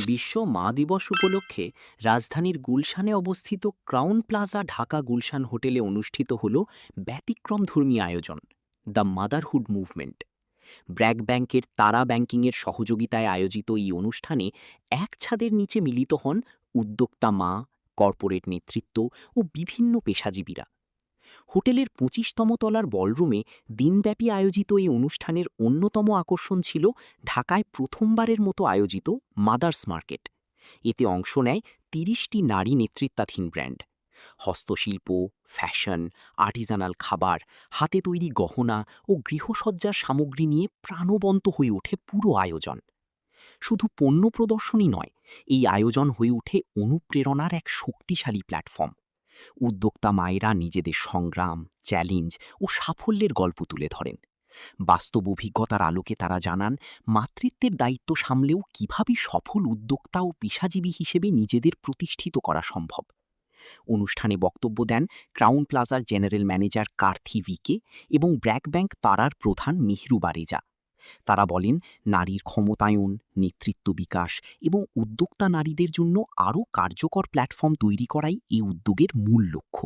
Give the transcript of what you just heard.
বিশ্ব মা দিবস উপলক্ষে রাজধানীর গুলশানে অবস্থিত ক্রাউন প্লাজা ঢাকা গুলশান হোটেলে অনুষ্ঠিত হল ব্যতিক্রমধর্মী আয়োজন, দ্য মাদারহুড মুভমেন্ট। ব্র্যাক ব্যাংকের তারা ব্যাংকিংয়ের সহযোগিতায় আয়োজিত এই অনুষ্ঠানে এক ছাদের নিচে মিলিত হন উদ্যোক্তা মা, কর্পোরেট নেতৃত্ব ও বিভিন্ন পেশাজীবীরা। হোটেলের ২৫তম তলার বলরুমে দিনব্যাপী আয়োজিত এই অনুষ্ঠানের অন্যতম আকর্ষণ ছিল ঢাকায় প্রথমবারের মতো আয়োজিত মাদার্স মার্কেট। এতে অংশ নেয় ৩০টি নারী নেতৃত্বাধীন ব্র্যান্ড। হস্তশিল্প, ফ্যাশন, আর্টিজানাল খাবার, হাতে তৈরি গহনা ও গৃহসজ্জার সামগ্রী নিয়ে প্রাণবন্ত হয়ে ওঠে পুরো আয়োজন। শুধু পণ্য প্রদর্শনী নয়, এই আয়োজন হয়ে ওঠে অনুপ্রেরণার এক শক্তিশালী প্ল্যাটফর্ম। উদ্যোক্তা মায়েরা নিজেদের সংগ্রাম, চ্যালেঞ্জ ও সাফল্যের গল্প তুলে ধরেন। বাস্তব অভিজ্ঞতার আলোকে তারা জানান মাতৃত্বের দায়িত্ব সামলেও কিভাবে সফল উদ্যোক্তা ও পেশাজীবী হিসেবে নিজেদের প্রতিষ্ঠিত করা সম্ভব। অনুষ্ঠানে বক্তব্য দেন ক্রাউন প্লাজার জেনারেল ম্যানেজার কার্থি ভিকে এবং ব্র্যাক ব্যাংক তারার প্রধান মেহরুবা রেজা। তারা বলেন, নারীর ক্ষমতায়ন, নেতৃত্ব বিকাশ এবং উদ্যোক্তা নারীদের জন্য আরও কার্যকর প্ল্যাটফর্ম তৈরি করাই এই উদ্যোগের মূল লক্ষ্য।